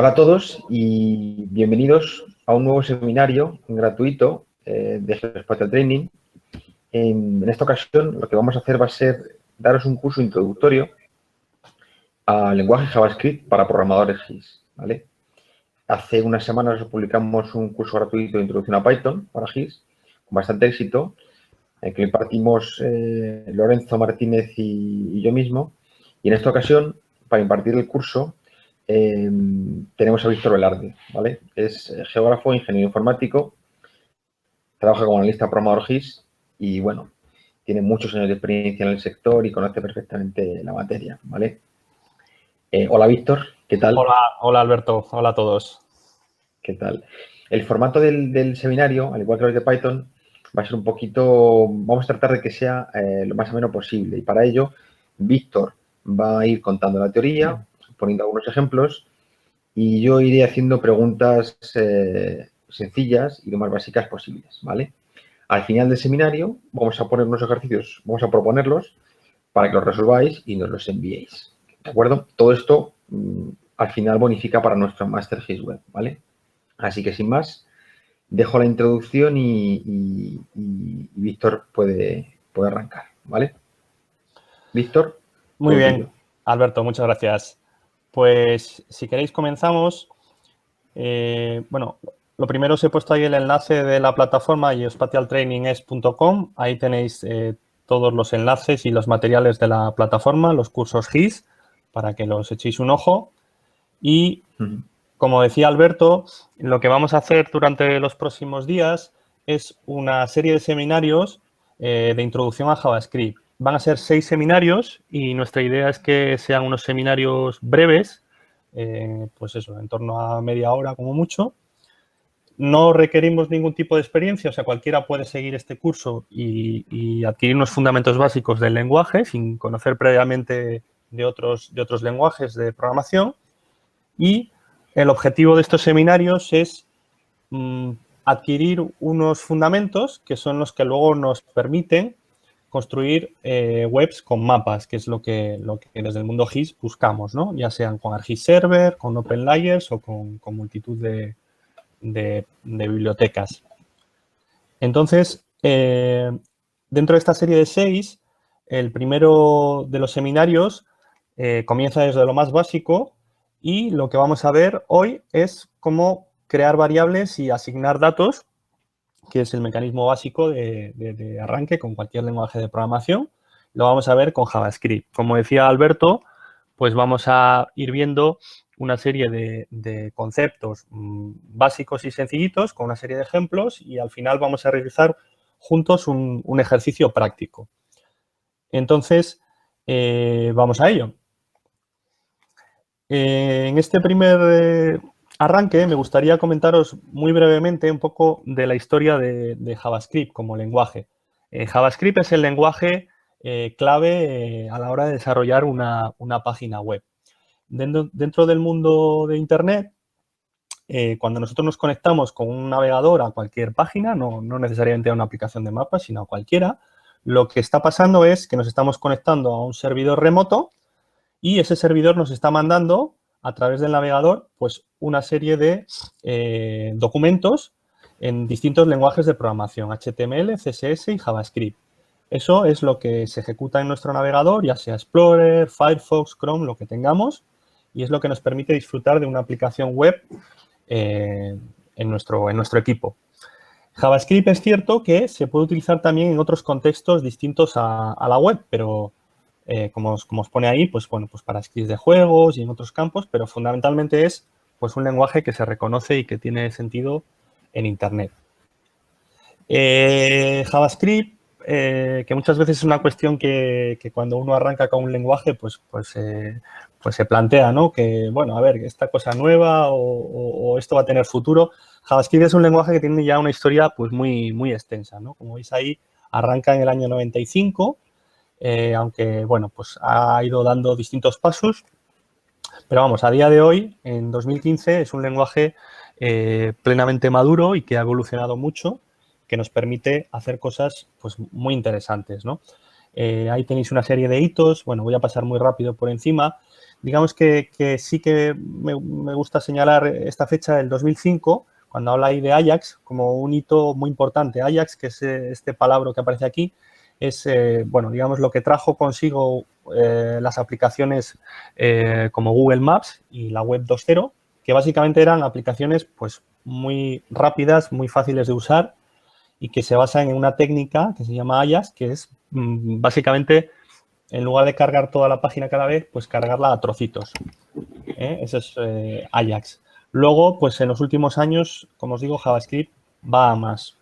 Hola a todos y bienvenidos a un nuevo seminario gratuito de Geospatial Training. En esta ocasión lo que vamos a hacer va a ser daros un curso introductorio al lenguaje JavaScript para programadores GIS, ¿vale? Hace unas semanas publicamos un curso gratuito de introducción a Python para GIS con bastante éxito, en que impartimos Lorenzo Martínez y yo mismo. Y en esta ocasión, para impartir el curso, tenemos a Víctor Velarde, ¿vale? Es geógrafo, ingeniero informático, trabaja como analista programador GIS y, bueno, tiene muchos años de experiencia en el sector y conoce perfectamente la materia, ¿vale? Hola, Víctor, ¿qué tal? Hola Alberto, hola a todos. ¿Qué tal? El formato del seminario, al igual que los de Python, va a ser un poquito, vamos a tratar de que sea lo más ameno posible. Y para ello, Víctor va a ir contando la teoría, poniendo algunos ejemplos, y yo iré haciendo preguntas sencillas y lo más básicas posibles, ¿vale? Al final del seminario vamos a poner unos ejercicios, vamos a proponerlos para que los resolváis y nos los enviéis, ¿de acuerdo? Todo esto al final bonifica para nuestro Master GIS Web, ¿vale? Así que sin más, dejo la introducción y Víctor puede arrancar, ¿vale? Víctor, Muy todo bien, tuyo. Alberto, muchas gracias. Pues si queréis comenzamos. Bueno, lo primero os he puesto ahí el enlace de la plataforma geospatialtraining.es.com. Ahí tenéis todos los enlaces y los materiales de la plataforma, los cursos GIS, para que los echéis un ojo. Y como decía Alberto, lo que vamos a hacer durante los próximos días es una serie de seminarios de introducción a JavaScript. Van a ser 6 seminarios y nuestra idea es que sean unos seminarios breves, pues eso, en torno a media hora como mucho. No requerimos ningún tipo de experiencia, o sea, cualquiera puede seguir este curso y adquirir unos fundamentos básicos del lenguaje sin conocer previamente de otros lenguajes de programación. Y el objetivo de estos seminarios es adquirir unos fundamentos que son los que luego nos permiten construir webs con mapas, que es lo que desde el mundo GIS buscamos, ¿no? Ya sean con ArcGIS Server, con OpenLayers o con multitud de bibliotecas. Entonces, dentro de esta serie de 6, el primero de los seminarios comienza desde lo más básico y lo que vamos a ver hoy es cómo crear variables y asignar datos, que es el mecanismo básico de arranque con cualquier lenguaje de programación. Lo vamos a ver con JavaScript. Como decía Alberto, pues vamos a ir viendo una serie de conceptos básicos y sencillitos con una serie de ejemplos y al final vamos a realizar juntos un ejercicio práctico. Entonces, vamos a ello. En este primer arranque me gustaría comentaros muy brevemente un poco de la historia de JavaScript como lenguaje. JavaScript es el lenguaje clave a la hora de desarrollar una página web. Dentro del mundo de Internet, cuando nosotros nos conectamos con un navegador a cualquier página, no necesariamente a una aplicación de mapas, sino a cualquiera, lo que está pasando es que nos estamos conectando a un servidor remoto y ese servidor nos está mandando a través del navegador pues una serie de documentos en distintos lenguajes de programación, HTML, CSS y JavaScript. Eso es lo que se ejecuta en nuestro navegador, ya sea Explorer, Firefox, Chrome, lo que tengamos, y es lo que nos permite disfrutar de una aplicación web en nuestro equipo. JavaScript es cierto que se puede utilizar también en otros contextos distintos a la web, pero como os pone ahí, pues bueno, pues para scripts de juegos y en otros campos, pero fundamentalmente es pues un lenguaje que se reconoce y que tiene sentido en Internet. JavaScript, que muchas veces es una cuestión que cuando uno arranca con un lenguaje, pues se plantea, ¿no? Que, bueno, a ver, esta cosa nueva o esto va a tener futuro. JavaScript es un lenguaje que tiene ya una historia pues muy extensa, ¿no? Como veis ahí, arranca en el año 95, aunque, bueno, pues ha ido dando distintos pasos. Pero vamos, a día de hoy, en 2015, es un lenguaje plenamente maduro y que ha evolucionado mucho, que nos permite hacer cosas pues muy interesantes, ¿no? Ahí tenéis una serie de hitos. Bueno, voy a pasar muy rápido por encima. digamos que sí que me gusta señalar esta fecha del 2005, cuando habla ahí de Ajax, como un hito muy importante. Ajax, que es este palabra que aparece aquí, es, bueno, digamos, lo que trajo consigo las aplicaciones como Google Maps y la Web 2.0, que básicamente eran aplicaciones pues muy rápidas, muy fáciles de usar y que se basan en una técnica que se llama Ajax, que es básicamente, en lugar de cargar toda la página cada vez, pues cargarla a trocitos. Eso es Ajax. Luego, pues en los últimos años, como os digo, JavaScript va a más.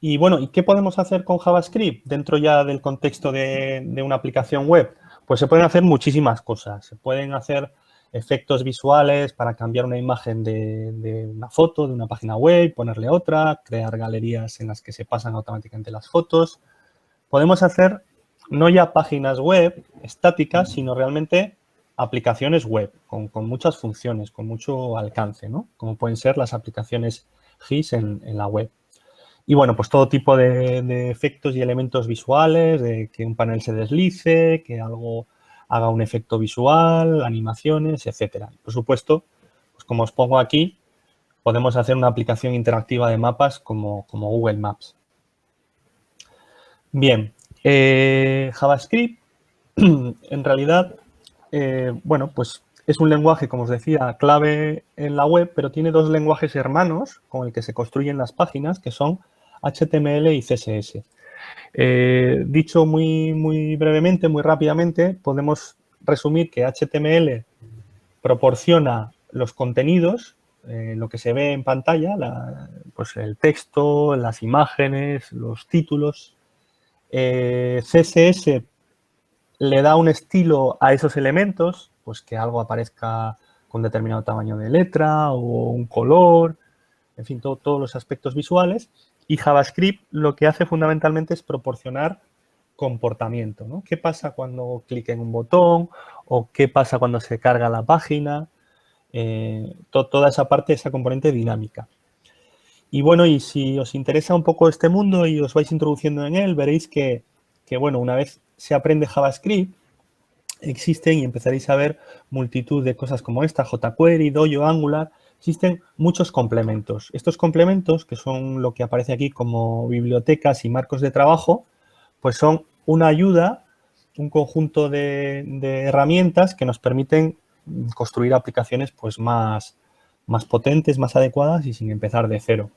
Y bueno, ¿y qué podemos hacer con JavaScript dentro ya del contexto de una aplicación web? Pues se pueden hacer muchísimas cosas. Se pueden hacer efectos visuales para cambiar una imagen de una foto, de una página web, ponerle otra, crear galerías en las que se pasan automáticamente las fotos. Podemos hacer no ya páginas web estáticas, sino realmente aplicaciones web con muchas funciones, con mucho alcance, ¿no? Como pueden ser las aplicaciones GIS en la web. Y bueno, pues todo tipo de efectos y elementos visuales, de que un panel se deslice, que algo haga un efecto visual, animaciones, etcétera. Por supuesto, pues como os pongo aquí, podemos hacer una aplicación interactiva de mapas como Google Maps. Bien, JavaScript, en realidad, bueno, pues es un lenguaje, como os decía, clave en la web, pero tiene dos lenguajes hermanos con el que se construyen las páginas, que son HTML y CSS. Dicho muy brevemente, muy rápidamente, podemos resumir que HTML proporciona los contenidos, lo que se ve en pantalla, pues el texto, las imágenes, los títulos. CSS le da un estilo a esos elementos, pues que algo aparezca con determinado tamaño de letra o un color, en fin, todos los aspectos visuales. Y JavaScript lo que hace fundamentalmente es proporcionar comportamiento, ¿no? ¿Qué pasa cuando clic en un botón o qué pasa cuando se carga la página? Toda esa parte, esa componente dinámica. Y bueno, y si os interesa un poco este mundo y os vais introduciendo en él, veréis que bueno, una vez se aprende JavaScript, existen y empezaréis a ver multitud de cosas como esta, jQuery, Dojo, Angular, existen muchos complementos. Estos complementos, que son lo que aparece aquí como bibliotecas y marcos de trabajo, pues son una ayuda, un conjunto de herramientas que nos permiten construir aplicaciones pues más potentes, más adecuadas y sin empezar de cero.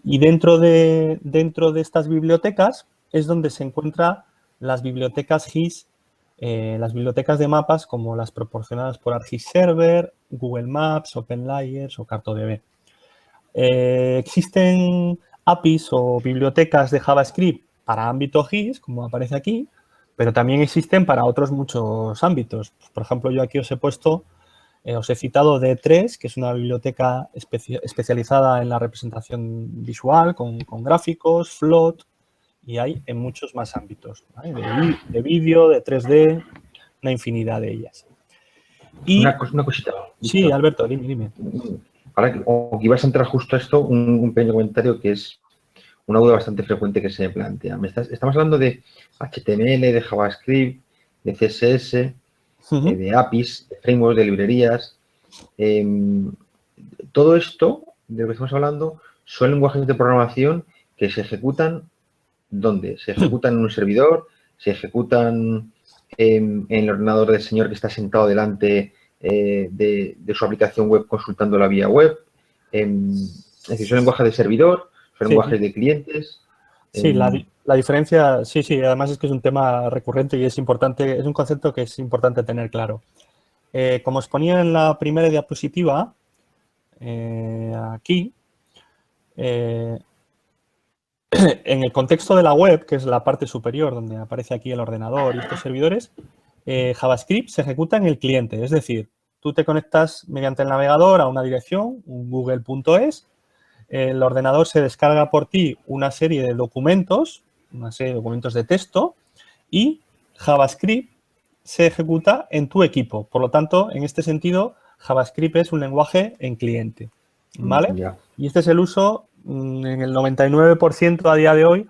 Y dentro de estas bibliotecas es donde se encuentran las bibliotecas GIS, las bibliotecas de mapas como las proporcionadas por ArcGIS Server, Google Maps, OpenLayers o CartoDB. Existen APIs o bibliotecas de JavaScript para ámbito GIS, como aparece aquí, pero también existen para otros muchos ámbitos. Por ejemplo, yo aquí os he citado D3, que es una biblioteca especializada en la representación visual con gráficos, Float, y hay en muchos más ámbitos, ¿vale? De vídeo, de 3D, una infinidad de ellas. Y, una cosita. Sí, Alberto, dime. Ahora que ibas a entrar justo a esto, un pequeño comentario que es una duda bastante frecuente que se me plantea. Estamos hablando de HTML, de JavaScript, de CSS, de APIs, de frameworks, de librerías. Todo esto, de lo que estamos hablando, son lenguajes de programación que se ejecutan, ¿dónde? Se ejecutan en un servidor, se ejecutan en el ordenador del señor que está sentado delante de su aplicación web consultando la vía web. Es decir, son lenguajes de servidor, son lenguajes de clientes. Sí, la diferencia, sí, además es que es un tema recurrente y es importante, es un concepto que es importante tener claro. Como os ponía en la primera diapositiva, aquí, en el contexto de la web, que es la parte superior donde aparece aquí el ordenador y estos servidores, JavaScript se ejecuta en el cliente, es decir, tú te conectas mediante el navegador a una dirección, un google.es, el ordenador se descarga por ti una serie de documentos de texto y JavaScript se ejecuta en tu equipo. Por lo tanto, en este sentido, JavaScript es un lenguaje en cliente, ¿vale? Y este es el uso en el 99% a día de hoy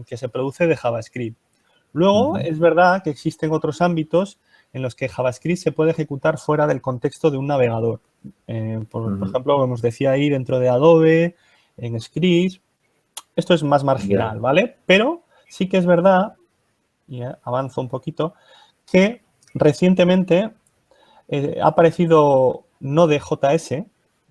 que se produce de JavaScript. Luego, es verdad que existen otros ámbitos en los que JavaScript se puede ejecutar fuera del contexto de un navegador. Por ejemplo, como os decía ahí, dentro de Adobe, en Script. Esto es más marginal, ¿vale? Pero sí que es verdad, y avanzo un poquito, que recientemente ha aparecido Node.js,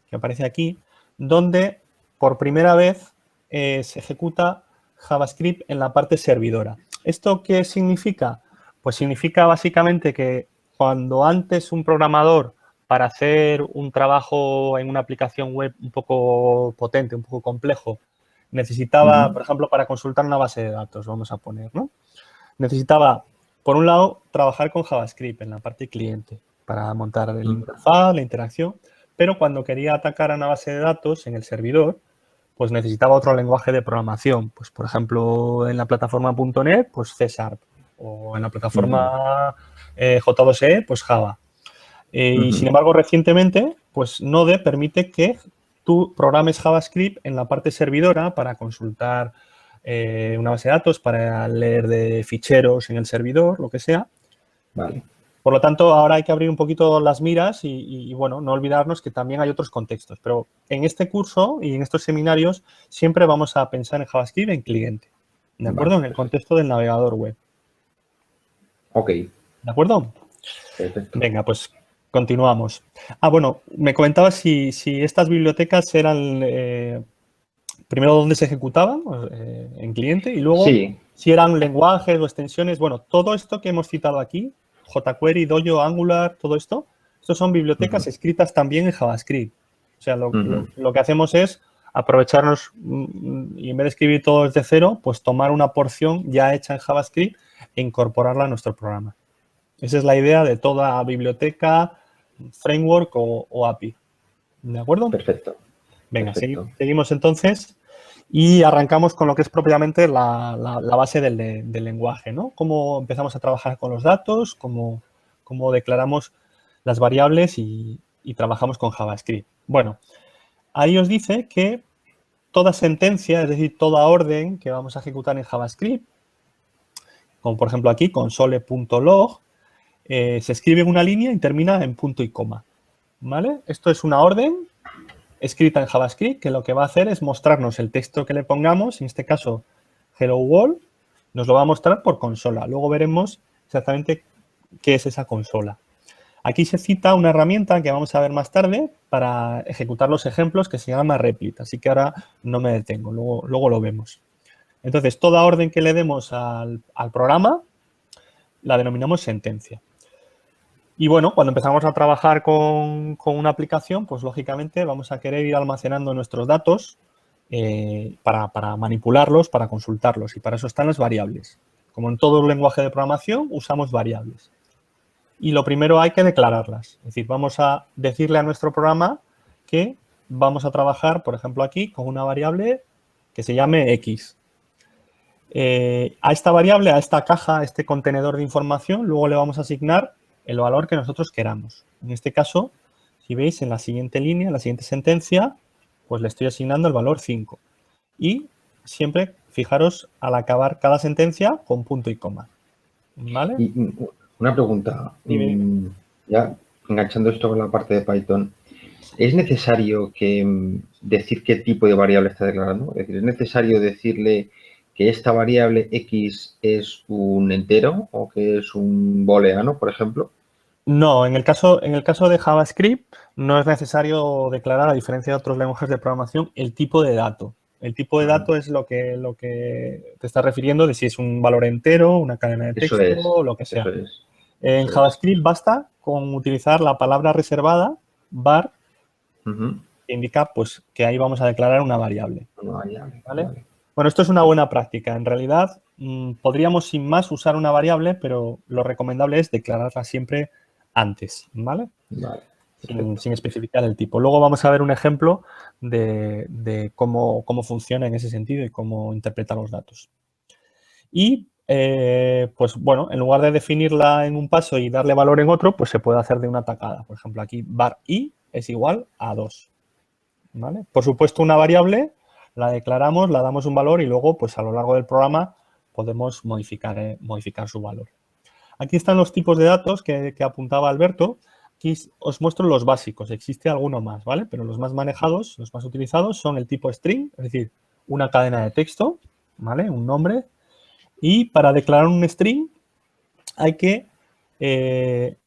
que aparece aquí, donde por primera vez se ejecuta JavaScript en la parte servidora. ¿Esto qué significa? Pues significa básicamente que cuando antes un programador, para hacer un trabajo en una aplicación web un poco potente, un poco complejo, necesitaba, por ejemplo, para consultar una base de datos, vamos a poner, ¿no? Necesitaba, por un lado, trabajar con JavaScript en la parte cliente para montar el interfaz, la interacción, pero cuando quería atacar a una base de datos en el servidor, pues necesitaba otro lenguaje de programación. Pues, por ejemplo, en la plataforma .NET, pues C#, o en la plataforma J2E, pues Java. Y sin embargo, recientemente, pues Node permite que tú programes JavaScript en la parte servidora para consultar una base de datos, para leer de ficheros en el servidor, lo que sea. Vale. Por lo tanto, ahora hay que abrir un poquito las miras y, bueno, no olvidarnos que también hay otros contextos. Pero en este curso y en estos seminarios siempre vamos a pensar en JavaScript en cliente, ¿de acuerdo? En el contexto del navegador web. Ok. ¿De acuerdo? Perfecto. Venga, pues continuamos. Bueno, me comentabas si estas bibliotecas eran primero dónde se ejecutaban en cliente y luego si eran lenguajes o extensiones. Bueno, todo esto que hemos citado aquí, jQuery, Dojo, Angular, todo esto, estos son bibliotecas escritas también en JavaScript. O sea, lo que hacemos es aprovecharnos y en vez de escribir todo desde cero, pues tomar una porción ya hecha en JavaScript e incorporarla a nuestro programa. Esa es la idea de toda biblioteca, framework o API. ¿De acuerdo? Perfecto. Venga, seguimos entonces y arrancamos con lo que es propiamente la base del lenguaje, ¿no? Cómo empezamos a trabajar con los datos, cómo declaramos las variables y trabajamos con JavaScript. Bueno, ahí os dice que toda sentencia, es decir, toda orden que vamos a ejecutar en JavaScript, como por ejemplo aquí, console.log, se escribe en una línea y termina en punto y coma, ¿vale? Esto es una orden escrita en JavaScript que lo que va a hacer es mostrarnos el texto que le pongamos, en este caso Hello World, nos lo va a mostrar por consola. Luego veremos exactamente qué es esa consola. Aquí se cita una herramienta que vamos a ver más tarde para ejecutar los ejemplos que se llama Replit, así que ahora no me detengo, luego lo vemos. Entonces, toda orden que le demos al programa la denominamos sentencia. Y bueno, cuando empezamos a trabajar con una aplicación, pues lógicamente vamos a querer ir almacenando nuestros datos para manipularlos, para consultarlos. Y para eso están las variables. Como en todo lenguaje de programación, usamos variables. Y lo primero hay que declararlas. Es decir, vamos a decirle a nuestro programa que vamos a trabajar, por ejemplo, aquí con una variable que se llame X. A esta variable, a esta caja, a este contenedor de información, luego le vamos a asignar el valor que nosotros queramos. En este caso, si veis en la siguiente línea, en la siguiente sentencia, pues le estoy asignando el valor 5. Y siempre, fijaros, al acabar cada sentencia con punto y coma. ¿Vale? Y una pregunta. Dime. Ya enganchando esto con la parte de Python, ¿es necesario decir qué tipo de variable está declarando? Es decir, ¿es necesario decirle que esta variable X es un entero o que es un booleano, por ejemplo? No, en el caso de JavaScript no es necesario declarar, a diferencia de otros lenguajes de programación, el tipo de dato. El tipo de dato es lo que te estás refiriendo de si es un valor entero, una cadena de texto, o lo que sea. En JavaScript basta con utilizar la palabra reservada, var, que indica pues, que ahí vamos a declarar una variable. ¿Vale? Bueno, esto es una buena práctica. En realidad, podríamos sin más usar una variable, pero lo recomendable es declararla siempre antes, ¿vale? Sin especificar el tipo. Luego vamos a ver un ejemplo de cómo funciona en ese sentido y cómo interpreta los datos. Y, pues bueno, en lugar de definirla en un paso y darle valor en otro, pues se puede hacer de una tacada. Por ejemplo, aquí var i es igual a 2. ¿Vale? Por supuesto, una variable la declaramos, la damos un valor y luego, pues a lo largo del programa, podemos modificar su valor. Aquí están los tipos de datos que apuntaba Alberto. Aquí os muestro los básicos, existe alguno más, ¿vale? Pero los más manejados, los más utilizados son el tipo string, es decir, una cadena de texto, ¿vale? Un nombre. Y para declarar un string hay que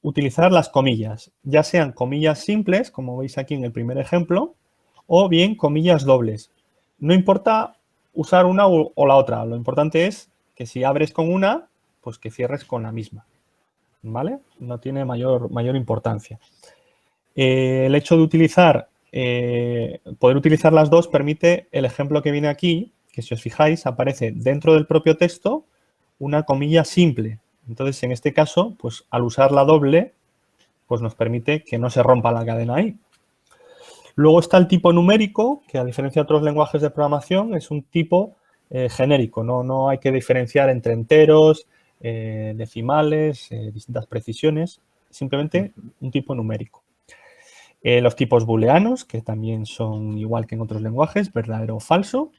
utilizar las comillas, ya sean comillas simples, como veis aquí en el primer ejemplo, o bien comillas dobles. No importa usar una o la otra, lo importante es que si abres con una, pues que cierres con la misma, ¿vale? No tiene mayor importancia. El hecho de poder utilizar las dos permite el ejemplo que viene aquí, que si os fijáis aparece dentro del propio texto una comilla simple. Entonces, en este caso, pues al usar la doble, pues nos permite que no se rompa la cadena ahí. Luego está el tipo numérico, que a diferencia de otros lenguajes de programación es un tipo genérico, no hay que diferenciar entre enteros, decimales, distintas precisiones, simplemente un tipo numérico. Los tipos booleanos, que también son igual que en otros lenguajes, verdadero o falso.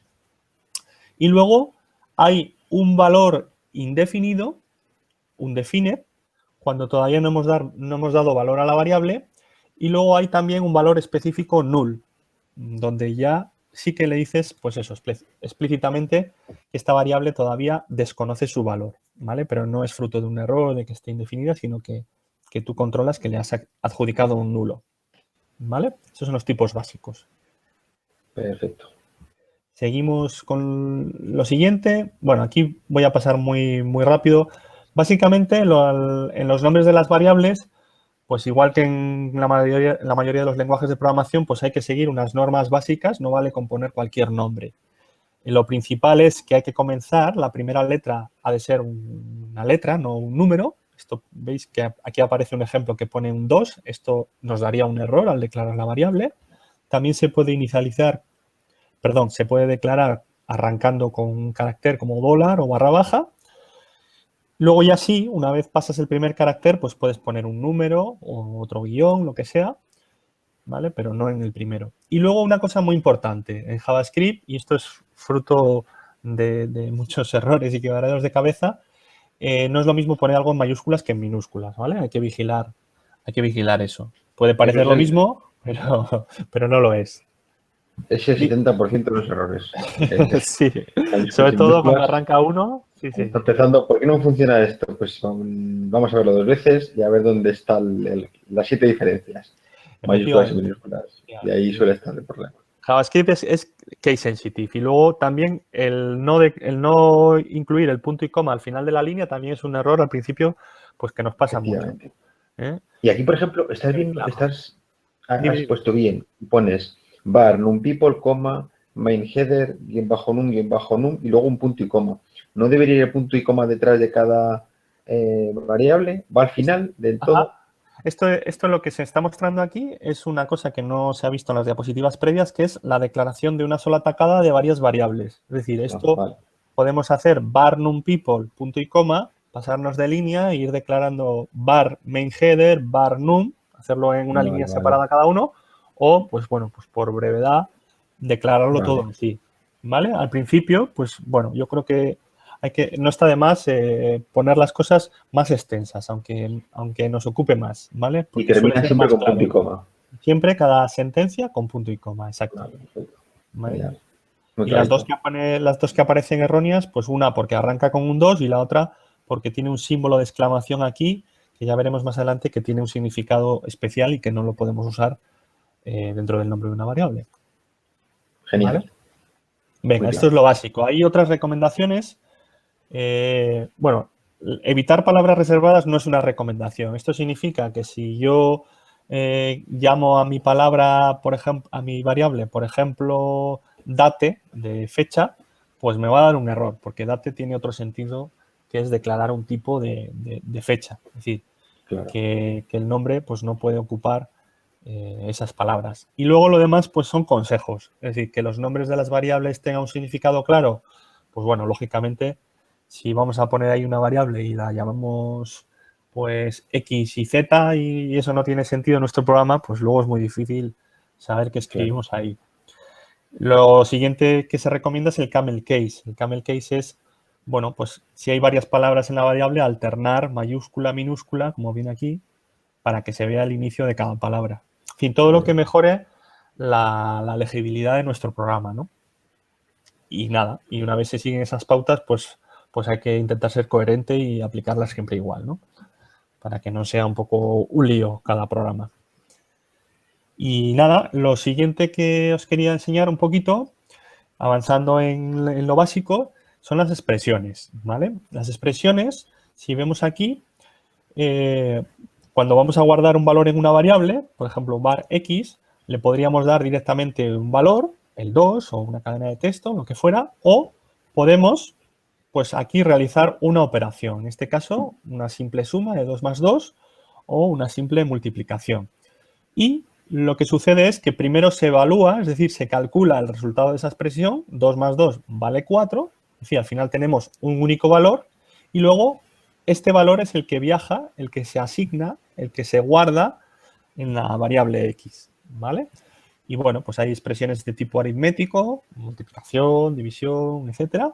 Y luego hay un valor indefinido, un definite, cuando todavía no hemos dado valor a la variable. Y luego hay también un valor específico null, donde ya sí que le dices, pues eso, explícitamente que esta variable todavía desconoce su valor, ¿vale? Pero no es fruto de un error, de que esté indefinida, sino que tú controlas que le has adjudicado un nulo, ¿vale? Esos son los tipos básicos. Perfecto. Seguimos con lo siguiente. Bueno, aquí voy a pasar muy rápido. Básicamente, en los nombres de las variables, pues igual que en la mayoría de los lenguajes de programación, pues hay que seguir unas normas básicas, no vale con poner cualquier nombre. Y lo principal es que hay que comenzar, la primera letra ha de ser una letra, no un número. Esto, veis que aquí aparece un ejemplo que pone un 2, esto nos daría un error al declarar la variable. También se puede se puede declarar arrancando con un carácter como dólar o barra baja. Luego ya sí, una vez pasas el primer carácter, pues puedes poner un número o otro guión, lo que sea, ¿vale? Pero no en el primero. Y luego una cosa muy importante en JavaScript, y esto es fruto de muchos errores y quebraderos de cabeza, no es lo mismo poner algo en mayúsculas que en minúsculas, ¿vale? Hay que vigilar eso. Puede parecer lo mismo, pero no lo es. Es el 70% de los errores. Sí, sobre todo cuando arranca uno. Sí. Está empezando, ¿por qué no funciona esto? Pues vamos a verlo 2 veces y a ver dónde están las 7 diferencias. Mayúsculas y minúsculas. Y ahí suele estar el problema. JavaScript es case sensitive. Y luego también el no incluir el punto y coma al final de la línea también es un error al principio, pues que nos pasa mucho. Y aquí, por ejemplo, has puesto bien, pones var num people, main header, _num, y luego un punto y coma. ¿No debería ir el punto y coma detrás de cada variable? ¿Va al final del todo? Esto lo que se está mostrando aquí es una cosa que no se ha visto en las diapositivas previas, que es la declaración de una sola tacada de varias variables. Es decir, esto podemos hacer var num people, punto y coma, pasarnos de línea e ir declarando var main header, var num, hacerlo en una línea separada cada uno, o, pues bueno, pues por brevedad, declararlo todo en sí. ¿Vale? Al principio, pues bueno, yo creo que no está de más poner las cosas más extensas, aunque nos ocupe más, ¿vale? Porque y termina siempre con punto y coma. Siempre cada sentencia con punto y coma, exacto. ¿Vale? Y las dos que aparecen erróneas, pues una porque arranca con un 2 y la otra porque tiene un símbolo de exclamación aquí, que ya veremos más adelante que tiene un significado especial y que no lo podemos usar dentro del nombre de una variable. Genial. ¿Vale? Venga, esto es lo básico. Hay otras recomendaciones. Bueno, evitar palabras reservadas no es una recomendación. Esto significa que si yo llamo a mi palabra, por ejemplo, a mi variable, por ejemplo, date, de fecha, pues me va a dar un error, porque date tiene otro sentido que es declarar un tipo de fecha. Es decir, que el nombre pues no puede ocupar esas palabras. Y luego lo demás pues son consejos. Es decir, que los nombres de las variables tengan un significado claro, pues bueno, lógicamente, si vamos a poner ahí una variable y la llamamos pues X y Z y eso no tiene sentido en nuestro programa, pues luego es muy difícil saber qué escribimos ahí. Lo siguiente que se recomienda es el camel case. El camel case es bueno, pues si hay varias palabras en la variable, alternar mayúscula, minúscula, como viene aquí, para que se vea el inicio de cada palabra. En fin, todo lo que mejore la legibilidad de nuestro programa, ¿no? Y nada, y una vez se siguen esas pautas, pues hay que intentar ser coherente y aplicarlas siempre igual, ¿no? Para que no sea un poco un lío cada programa. Y nada, lo siguiente que os quería enseñar un poquito, avanzando en lo básico, son las expresiones, ¿vale? Las expresiones, si vemos aquí, cuando vamos a guardar un valor en una variable, por ejemplo, var x, le podríamos dar directamente un valor, el 2 o una cadena de texto, lo que fuera, o podemos, pues aquí realizar una operación, en este caso, una simple suma de 2 más 2 o una simple multiplicación. Y lo que sucede es que primero se evalúa, es decir, se calcula el resultado de esa expresión, 2 más 2 vale 4, es decir, al final tenemos un único valor y luego este valor es el que viaja, el que se asigna, el que se guarda en la variable x, ¿vale? Y bueno, pues hay expresiones de tipo aritmético, multiplicación, división, etcétera.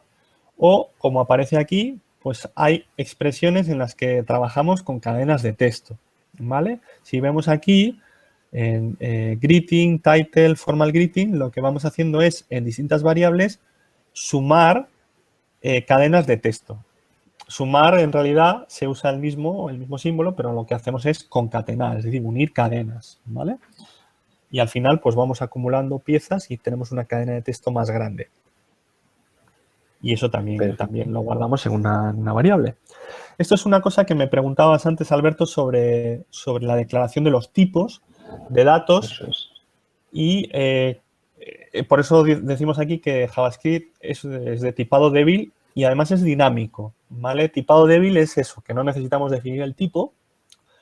O, como aparece aquí, pues hay expresiones en las que trabajamos con cadenas de texto, ¿vale? Si vemos aquí, en greeting, title, formal greeting, lo que vamos haciendo es, en distintas variables, sumar cadenas de texto. Sumar, en realidad, se usa el mismo símbolo, pero lo que hacemos es concatenar, es decir, unir cadenas, ¿vale? Y al final, pues vamos acumulando piezas y tenemos una cadena de texto más grande. Y eso también lo guardamos en una variable. Esto es una cosa que me preguntabas antes, Alberto, sobre la declaración de los tipos de datos. Eso es. Y por eso decimos aquí que JavaScript es de tipado débil y además es dinámico, ¿vale? Tipado débil es eso, que no necesitamos definir el tipo.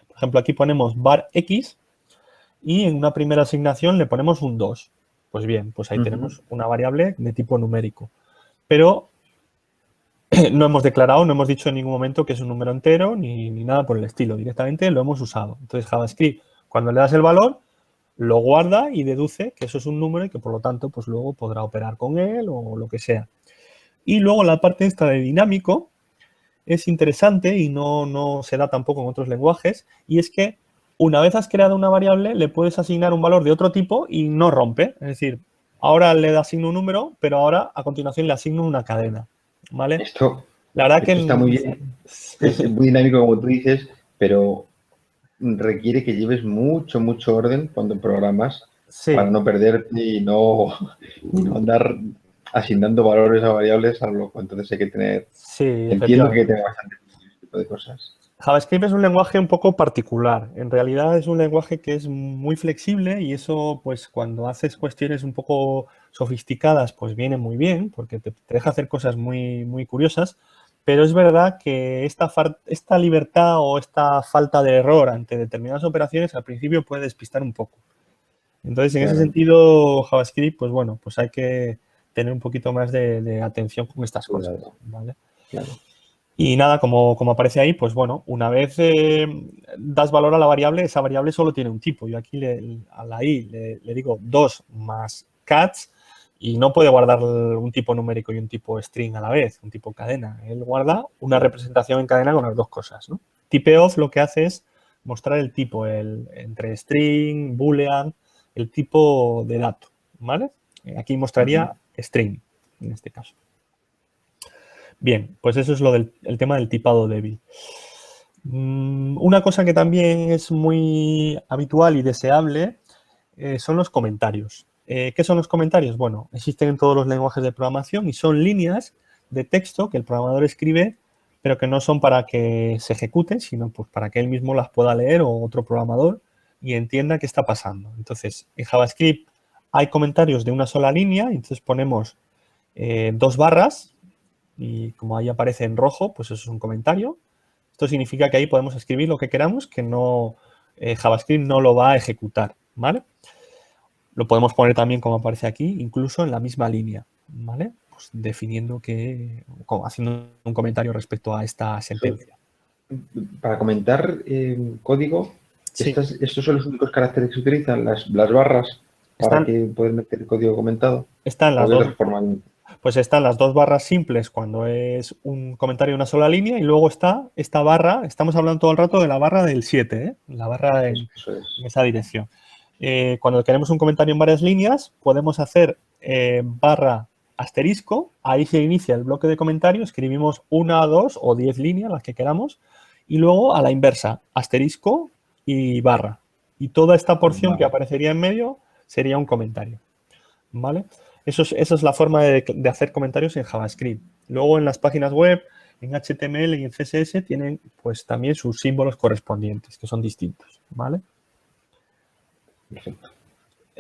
Por ejemplo, aquí ponemos var x y en una primera asignación le ponemos un 2. Pues bien, pues ahí tenemos una variable de tipo numérico. Pero no hemos declarado, no hemos dicho en ningún momento que es un número entero ni nada por el estilo. Directamente lo hemos usado. Entonces, JavaScript, cuando le das el valor, lo guarda y deduce que eso es un número y que por lo tanto pues luego podrá operar con él o lo que sea. Y luego la parte esta de dinámico es interesante y no se da tampoco en otros lenguajes, y es que una vez has creado una variable le puedes asignar un valor de otro tipo y no rompe. Es decir, ahora le asigno un número, pero ahora a continuación le asigno una cadena, ¿vale? La verdad que está muy bien, es muy dinámico como tú dices, pero requiere que lleves mucho orden cuando programas para no perderte y no andar asignando valores a variables a lo loco. Entonces hay que tener... entiendo que hay que tener bastante tipo de cosas. JavaScript es un lenguaje un poco particular. En realidad es un lenguaje que es muy flexible y eso, pues cuando haces cuestiones un poco sofisticadas, pues viene muy bien porque te deja hacer cosas muy curiosas. Pero es verdad que esta libertad o esta falta de error ante determinadas operaciones al principio puede despistar un poco. Entonces, en ese sentido, JavaScript, pues bueno, pues hay que tener un poquito más de atención con estas cosas, ¿vale? Claro. Y nada, como aparece ahí, pues bueno, una vez das valor a la variable, esa variable solo tiene un tipo. Yo aquí a la i le digo 2 más cats y no puede guardar un tipo numérico y un tipo string a la vez, un tipo cadena. Él guarda una representación en cadena con las dos cosas, ¿no? Typeof lo que hace es mostrar el tipo, entre string, boolean, el tipo de dato, ¿vale? Aquí mostraría string, en este caso. Bien, pues eso es el tema del tipado débil. Una cosa que también es muy habitual y deseable son los comentarios. ¿Qué son los comentarios? Bueno, existen en todos los lenguajes de programación y son líneas de texto que el programador escribe, pero que no son para que se ejecuten, sino pues para que él mismo las pueda leer o otro programador y entienda qué está pasando. Entonces, en JavaScript hay comentarios de una sola línea, entonces ponemos 2 barras, y como ahí aparece en rojo, pues eso es un comentario. Esto significa que ahí podemos escribir lo que queramos, que no JavaScript no lo va a ejecutar, ¿vale? Lo podemos poner también, como aparece aquí, incluso en la misma línea, ¿vale? Pues definiendo haciendo un comentario respecto a esta sentencia. Para comentar código, Sí. ¿estos son los únicos caracteres que se utilizan, las barras, para que poder meter código comentado? Están las dos. pues están las dos barras simples cuando es un comentario de una sola línea y luego está esta barra, estamos hablando todo el rato de la barra del 7, ¿eh? La barra en esa dirección. Cuando queremos un comentario en varias líneas, podemos hacer barra asterisco, ahí se inicia el bloque de comentario, escribimos 1, 2 o 10 líneas, las que queramos, y luego a la inversa, asterisco y barra. Y toda esta porción que aparecería en medio sería un comentario, ¿vale? Esa es la forma de hacer comentarios en JavaScript. Luego en las páginas web, en HTML y en CSS tienen pues también sus símbolos correspondientes, que son distintos, ¿vale? Perfecto.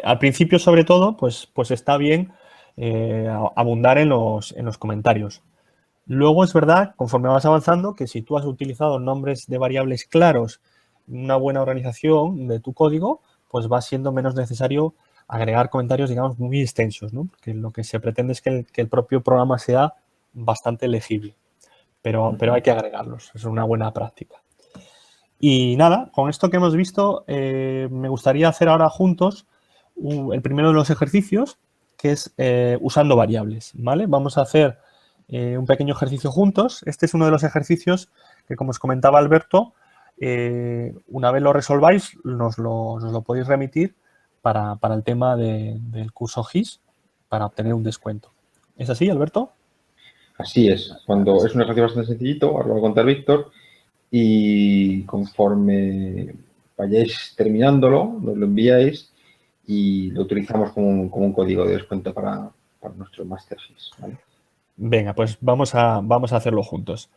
Al principio, sobre todo, pues está bien abundar en los comentarios. Luego es verdad, conforme vas avanzando, que si tú has utilizado nombres de variables claros, una buena organización de tu código, pues va siendo menos necesario agregar comentarios, digamos, muy extensos, ¿no? Porque lo que se pretende es que el propio programa sea bastante legible, pero hay que agregarlos, es una buena práctica. Y nada, con esto que hemos visto, me gustaría hacer ahora juntos el primero de los ejercicios, que es usando variables, ¿vale? Vamos a hacer un pequeño ejercicio juntos. Este es uno de los ejercicios que, como os comentaba Alberto, una vez lo resolváis, nos lo podéis remitir para el tema del curso GIS, para obtener un descuento. ¿Es así, Alberto? Así es. Cuando es un ejercicio bastante sencillito, ahora lo va a contar Víctor, y conforme vayáis terminándolo, nos lo enviáis y lo utilizamos como un código de descuento para nuestro Master GIS, ¿vale? Venga, pues vamos a hacerlo juntos.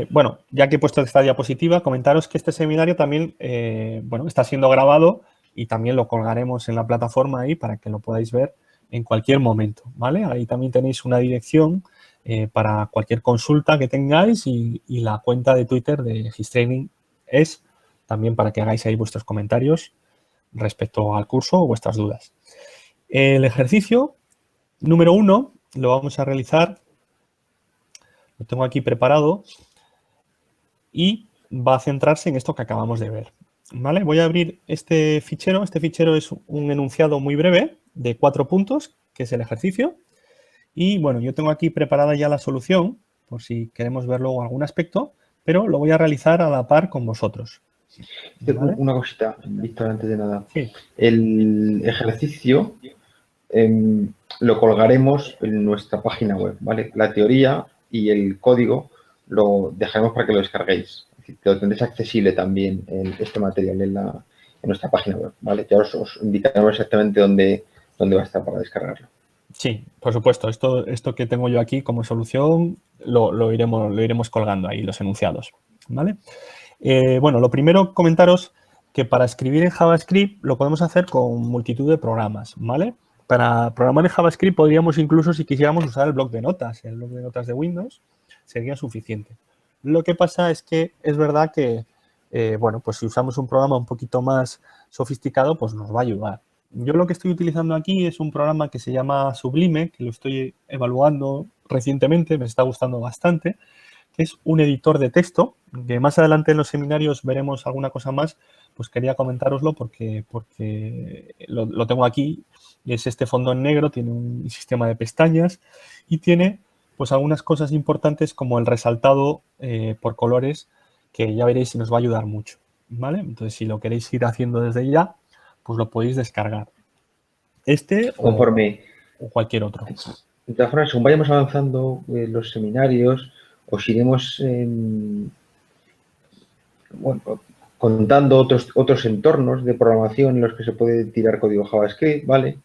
Bueno, ya que he puesto esta diapositiva, comentaros que este seminario también bueno, está siendo grabado y también lo colgaremos en la plataforma ahí para que lo podáis ver en cualquier momento, ¿vale? Ahí también tenéis una dirección para cualquier consulta que tengáis y la cuenta de Twitter de GIS Training es también para que hagáis ahí vuestros comentarios respecto al curso o vuestras dudas. El ejercicio número 1 lo vamos a realizar, lo tengo aquí preparado y va a centrarse en esto que acabamos de ver, ¿vale? Voy a abrir este fichero. Este fichero es un enunciado muy breve de 4 puntos, que es el ejercicio. Y bueno, yo tengo aquí preparada ya la solución, por si queremos ver luego algún aspecto, pero lo voy a realizar a la par con vosotros. ¿Vale? Una cosita, Víctor, antes de nada. Sí. El ejercicio lo colgaremos en nuestra página web, ¿vale? La teoría y el código lo dejaremos para que lo descarguéis. Es decir, que lo tendréis accesible también en este material en nuestra página web, ¿vale? Ya os indicaremos exactamente dónde va a estar para descargarlo. Sí, por supuesto. Esto que tengo yo aquí como solución lo iremos colgando ahí, los enunciados, ¿vale? Bueno, lo primero, comentaros que para escribir en JavaScript lo podemos hacer con multitud de programas, ¿vale? Para programar en JavaScript podríamos incluso, si quisiéramos, usar el bloc de notas. El bloc de notas de Windows sería suficiente. Lo que pasa es que es verdad que, bueno, pues si usamos un programa un poquito más sofisticado, pues nos va a ayudar. Yo lo que estoy utilizando aquí es un programa que se llama Sublime, que lo estoy evaluando recientemente, me está gustando bastante, que es un editor de texto, que más adelante en los seminarios veremos alguna cosa más, pues quería comentároslo porque lo tengo aquí, y es este fondo en negro, tiene un sistema de pestañas y tiene pues algunas cosas importantes como el resaltado por colores, que ya veréis si nos va a ayudar mucho, ¿vale? Entonces, si lo queréis ir haciendo desde ya, pues lo podéis descargar. Este Conforme o cualquier otro. De todas formas, según vayamos avanzando los seminarios, os iremos contando otros entornos de programación en los que se puede tirar código JavaScript, ¿vale?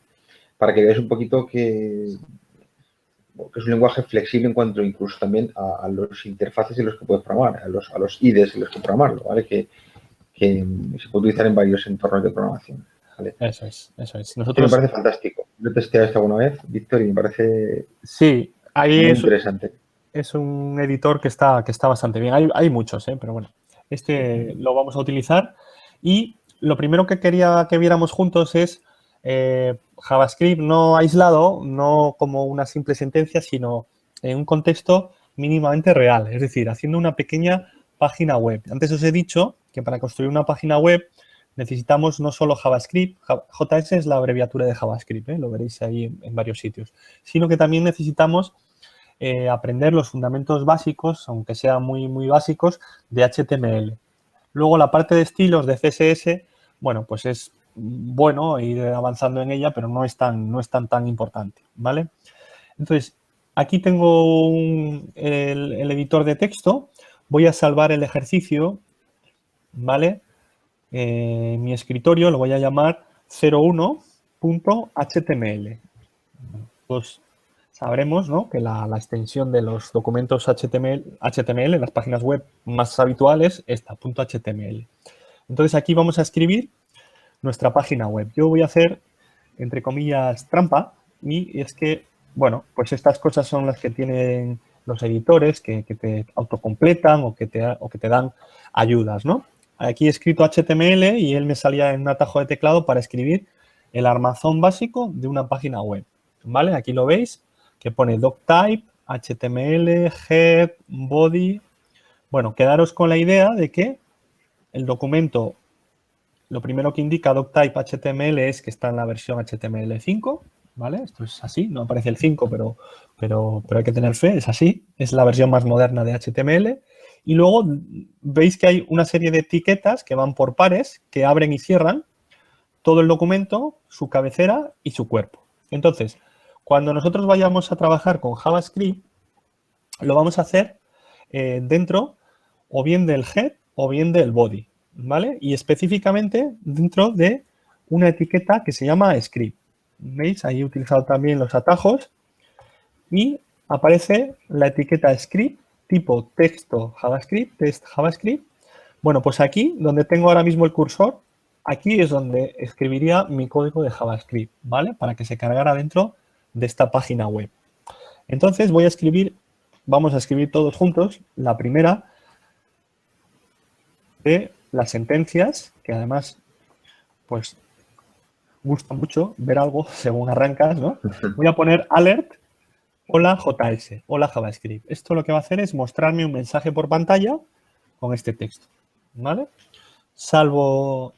Para que veáis un poquito que es un lenguaje flexible en cuanto incluso también a los interfaces en los que puedes programar, a los IDEs en los que programarlo, ¿vale? Que se puede utilizar en varios entornos de programación, ¿vale? Eso es. Nosotros... Me parece fantástico. Lo he testeado esto alguna vez, Víctor, y me parece sí, ahí muy interesante. Es un editor que está bastante bien. Hay muchos, pero bueno, este lo vamos a utilizar. Y lo primero que quería que viéramos juntos es JavaScript no aislado, no como una simple sentencia, sino en un contexto mínimamente real, es decir, haciendo una pequeña página web. Antes os he dicho que para construir una página web necesitamos no solo JavaScript, JS es la abreviatura de JavaScript, lo veréis ahí en varios sitios, sino que también necesitamos aprender los fundamentos básicos, aunque sean muy, muy básicos, de HTML. Luego la parte de estilos de CSS, bueno, pues es bueno ir avanzando en ella, pero no es tan importante, ¿vale? Entonces, aquí tengo el editor de texto. Voy a salvar el ejercicio, ¿vale? Mi escritorio lo voy a llamar 01.html. Pues sabremos, ¿no?, que la extensión de los documentos HTML, las páginas web más habituales, esta, .html. Entonces, aquí vamos a escribir nuestra página web. Yo voy a hacer, entre comillas, trampa, y es que, bueno, pues estas cosas son las que tienen los editores, que te autocompletan o que te dan ayudas, ¿no? Aquí he escrito HTML y él me salía en un atajo de teclado para escribir el armazón básico de una página web, ¿vale? Aquí lo veis, que pone doctype, HTML, head, body. Bueno, quedaros con la idea de que el documento, lo primero que indica doctype HTML es que está en la versión HTML5, ¿vale? Esto es así, no aparece el 5, pero hay que tener fe, es así, es la versión más moderna de HTML. Y luego veis que hay una serie de etiquetas que van por pares, que abren y cierran todo el documento, su cabecera y su cuerpo. Entonces, cuando nosotros vayamos a trabajar con JavaScript, lo vamos a hacer dentro o bien del head o bien del body, ¿vale? Y específicamente dentro de una etiqueta que se llama script. ¿Veis? Ahí he utilizado también los atajos y aparece la etiqueta script tipo texto JavaScript, test JavaScript. Bueno, pues aquí, donde tengo ahora mismo el cursor, aquí es donde escribiría mi código de JavaScript, ¿vale? Para que se cargara dentro de esta página web. Entonces vamos a escribir todos juntos la primera de las sentencias, que además, pues, gusta mucho ver algo según arrancas, ¿no? Voy a poner alert, hola JS, hola JavaScript. Esto lo que va a hacer es mostrarme un mensaje por pantalla con este texto, ¿vale? Salvo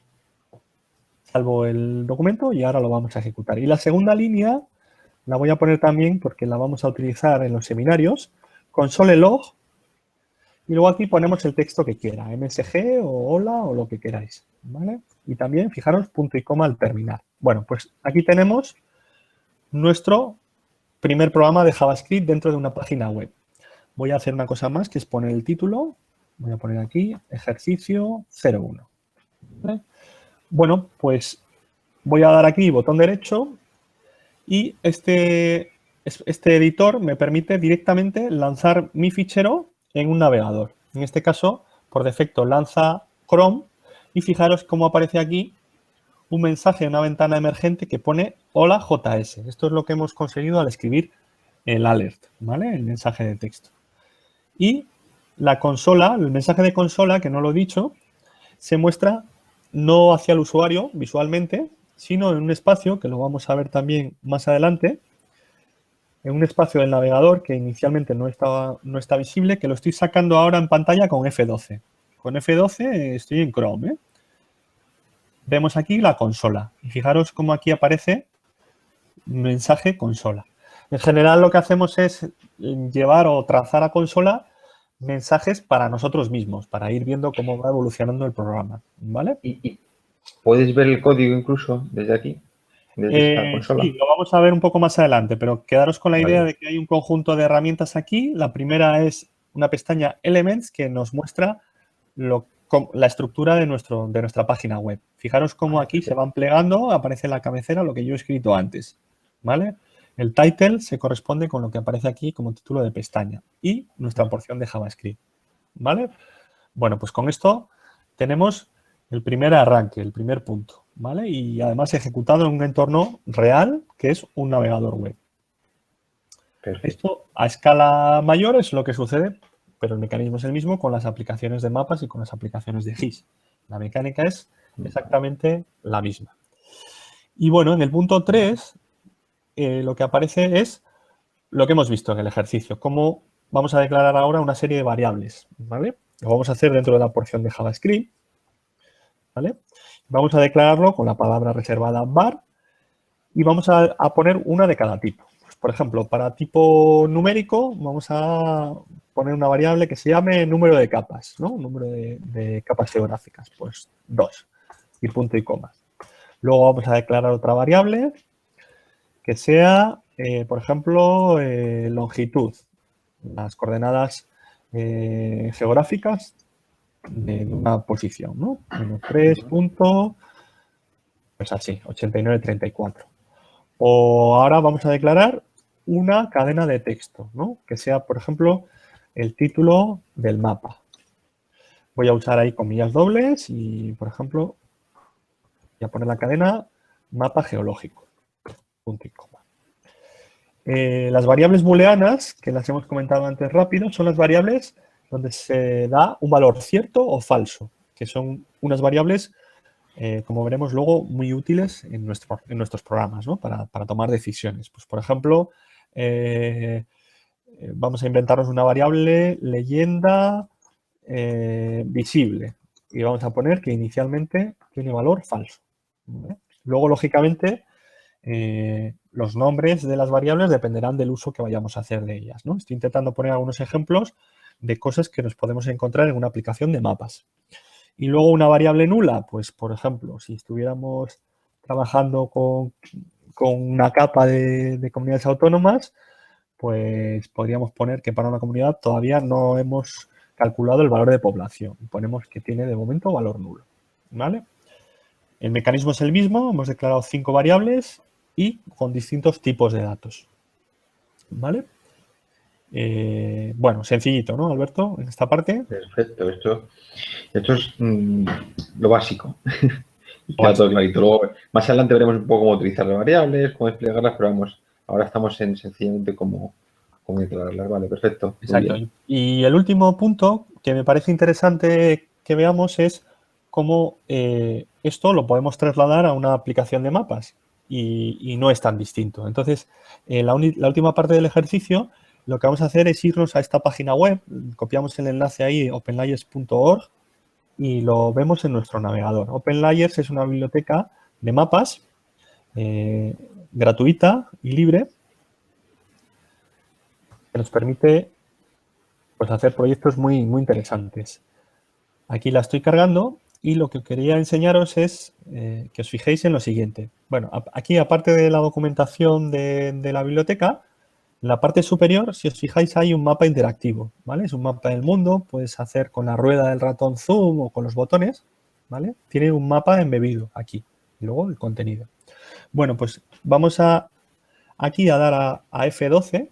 el documento y ahora lo vamos a ejecutar. Y la segunda línea la voy a poner también porque la vamos a utilizar en los seminarios, console log, y luego aquí ponemos el texto que quiera, MSG o hola o lo que queráis, ¿vale? Y también, fijaros, punto y coma al terminar. Bueno, pues aquí tenemos nuestro primer programa de JavaScript dentro de una página web. Voy a hacer una cosa más, que es poner el título. Voy a poner aquí, ejercicio 01. ¿Vale? Bueno, pues voy a dar aquí botón derecho y este editor me permite directamente lanzar mi fichero en un navegador. En este caso, por defecto, lanza Chrome y fijaros cómo aparece aquí un mensaje en una ventana emergente que pone hola JS. Esto es lo que hemos conseguido al escribir el alert, ¿vale? El mensaje de texto. Y la consola, el mensaje de consola, que no lo he dicho, se muestra no hacia el usuario visualmente, sino en un espacio, que lo vamos a ver también más adelante, en un espacio del navegador que inicialmente no está visible, que lo estoy sacando ahora en pantalla con F12. Con F12 estoy en Chrome, ¿eh? Vemos aquí la consola. Y fijaros cómo aquí aparece mensaje consola. En general lo que hacemos es llevar o trazar a consola mensajes para nosotros mismos, para ir viendo cómo va evolucionando el programa, ¿vale? ¿Y puedes ver el código incluso desde aquí, desde esta consola? Sí, lo vamos a ver un poco más adelante, pero quedaros con la idea de que hay un conjunto de herramientas aquí. La primera es una pestaña Elements que nos muestra la estructura de nuestra página web. Fijaros cómo aquí se van plegando, aparece en la cabecera lo que yo he escrito antes, ¿vale? El title se corresponde con lo que aparece aquí como título de pestaña y nuestra porción de JavaScript, ¿vale? Bueno, pues con esto tenemos el primer arranque, el primer punto, ¿vale? Y además ejecutado en un entorno real que es un navegador web. Perfecto. Esto a escala mayor es lo que sucede, pero el mecanismo es el mismo con las aplicaciones de mapas y con las aplicaciones de GIS. La mecánica es exactamente la misma. Y bueno, en el punto 3 lo que aparece es lo que hemos visto en el ejercicio, cómo vamos a declarar ahora una serie de variables, ¿vale? Lo vamos a hacer dentro de la porción de JavaScript, ¿vale? Vamos a declararlo con la palabra reservada var y vamos a poner una de cada tipo. Pues, por ejemplo, para tipo numérico vamos a poner una variable que se llame número de capas, ¿no? Número de capas geográficas, pues 2 y punto y coma. Luego vamos a declarar otra variable que sea, por ejemplo, longitud, las coordenadas geográficas de una posición, ¿no? Menos 3 punto, pues así, 89,34. O ahora vamos a declarar una cadena de texto, ¿no? Que sea, por ejemplo, el título del mapa. Voy a usar ahí comillas dobles y, por ejemplo, voy a poner la cadena mapa geológico, punto y coma. Las variables booleanas, que las hemos comentado antes rápido, son las variables donde se da un valor cierto o falso, que son unas variables, como veremos luego, muy útiles en nuestros programas, ¿no? Para tomar decisiones. Pues, por ejemplo, vamos a inventarnos una variable leyenda visible y vamos a poner que inicialmente tiene valor falso, ¿vale? Luego, lógicamente, los nombres de las variables dependerán del uso que vayamos a hacer de ellas, ¿no? Estoy intentando poner algunos ejemplos de cosas que nos podemos encontrar en una aplicación de mapas. Y luego una variable nula, pues por ejemplo, si estuviéramos trabajando con una capa de comunidades autónomas, pues podríamos poner que para una comunidad todavía no hemos calculado el valor de población. Ponemos que tiene de momento valor nulo, ¿vale? El mecanismo es el mismo, hemos declarado 5 variables y con distintos tipos de datos, ¿vale? Bueno, sencillito, ¿no, Alberto? En esta parte. Perfecto, esto es lo básico. Y queda todo clarito. Luego, más adelante veremos un poco cómo utilizar las variables, cómo desplegarlas, pero vamos, ahora estamos en sencillamente cómo declararlas. Vale, perfecto. Exacto. Y el último punto que me parece interesante que veamos es cómo esto lo podemos trasladar a una aplicación de mapas y no es tan distinto. Entonces, la última parte del ejercicio, lo que vamos a hacer es irnos a esta página web, copiamos el enlace ahí, openlayers.org, y lo vemos en nuestro navegador. OpenLayers es una biblioteca de mapas gratuita y libre que nos permite, pues, hacer proyectos muy interesantes. Aquí la estoy cargando y lo que quería enseñaros es que os fijéis en lo siguiente. Bueno, aquí, aparte de la documentación de la biblioteca, en la parte superior, si os fijáis, hay un mapa interactivo, ¿vale? Es un mapa del mundo, puedes hacer con la rueda del ratón zoom o con los botones, ¿vale? Tiene un mapa embebido aquí, y luego el contenido. Bueno, pues vamos aquí a dar a F12,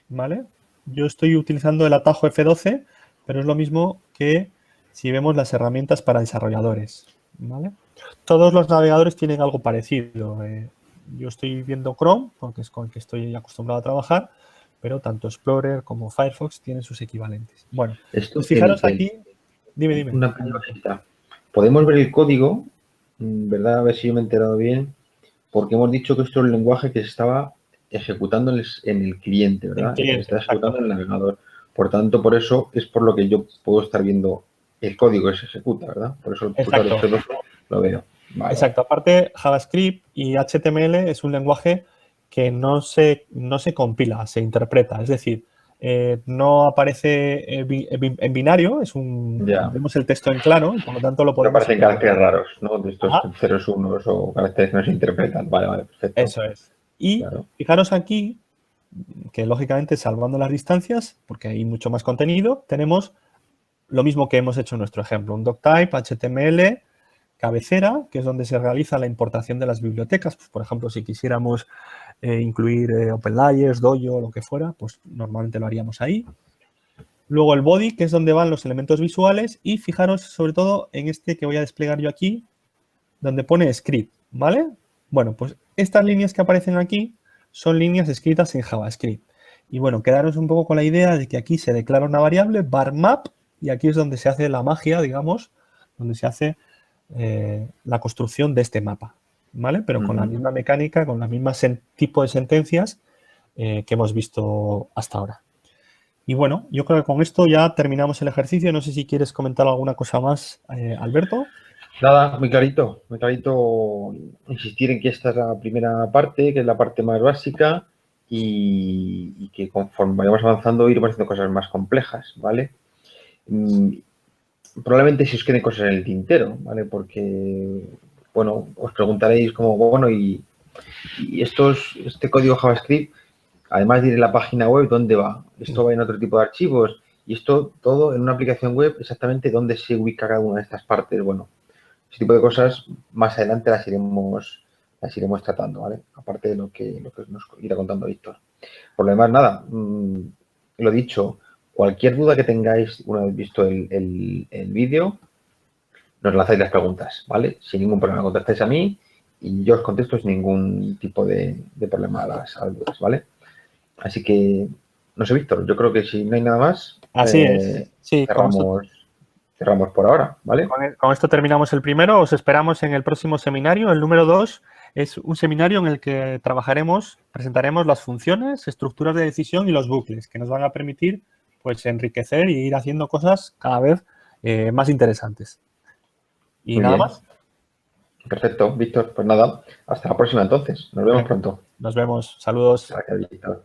¿vale? Yo estoy utilizando el atajo F12, pero es lo mismo que si vemos las herramientas para desarrolladores, ¿vale? Todos los navegadores tienen algo parecido. Yo estoy viendo Chrome, porque es con el que estoy acostumbrado a trabajar, pero tanto Explorer como Firefox tienen sus equivalentes. Bueno, pues fijaros aquí. Dime. Una cosita. Podemos ver el código, ¿verdad? A ver si yo me he enterado bien, porque hemos dicho que esto es el lenguaje que se estaba ejecutando en el cliente, ¿verdad? Se está ejecutando en el navegador. Por tanto, por eso es por lo que yo puedo estar viendo el código que se ejecuta, ¿verdad? Por eso lo veo. Vale. Exacto. Aparte, JavaScript y HTML es un lenguaje que no se compila, se interpreta. Es decir, no aparece en binario, vemos el texto en claro y por lo tanto lo podemos... No aparecen caracteres raros, ¿no? De estos ceros, unos o caracteres que no se interpretan. Vale, perfecto. Eso es. Y fijaros aquí que, lógicamente, salvando las distancias, porque hay mucho más contenido, tenemos lo mismo que hemos hecho en nuestro ejemplo, un doctype, HTML, cabecera, que es donde se realiza la importación de las bibliotecas. Pues, por ejemplo, si quisiéramos incluir OpenLayers, Dojo, lo que fuera, pues normalmente lo haríamos ahí. Luego el body, que es donde van los elementos visuales, y fijaros sobre todo en este que voy a desplegar yo aquí, donde pone script, ¿vale? Bueno, pues estas líneas que aparecen aquí son líneas escritas en JavaScript. Y bueno, quedaros un poco con la idea de que aquí se declara una variable, varmap, y aquí es donde se hace la magia, digamos, donde se hace la construcción de este mapa, ¿vale? Pero con la misma mecánica, con la misma tipo de sentencias que hemos visto hasta ahora. Y bueno, yo creo que con esto ya terminamos el ejercicio. No sé si quieres comentar alguna cosa más, Alberto. Nada, muy clarito insistir en que esta es la primera parte, que es la parte más básica y que conforme vayamos avanzando iremos haciendo cosas más complejas, ¿vale? Mm, Probablemente si os queden cosas en el tintero, ¿vale? Porque, bueno, os preguntaréis como, bueno, y este código JavaScript, además de ir en la página web, ¿dónde va? Esto va en otro tipo de archivos y esto todo en una aplicación web, exactamente dónde se ubica cada una de estas partes. Bueno, ese tipo de cosas más adelante las iremos tratando, ¿vale? Aparte de lo que nos irá contando Víctor. Por lo demás, nada, lo dicho, cualquier duda que tengáis una vez visto el vídeo, nos lanzáis las preguntas, ¿vale? Sin ningún problema, contactáis a mí y yo os contesto sin ningún tipo de problema a las dudas, ¿vale? Así que, no sé, Víctor, yo creo que si no hay nada más, Así es. Sí, cerramos por ahora, ¿vale? con esto terminamos el primero. Os esperamos en el próximo seminario. El número 2 es un seminario en el que presentaremos las funciones, estructuras de decisión y los bucles que nos van a permitir pues enriquecer y ir haciendo cosas cada vez más interesantes. Y Muy nada bien. más. Perfecto, Víctor. Pues nada, hasta la próxima entonces. Nos vemos pronto. Nos vemos. Saludos. Gracias, Víctor.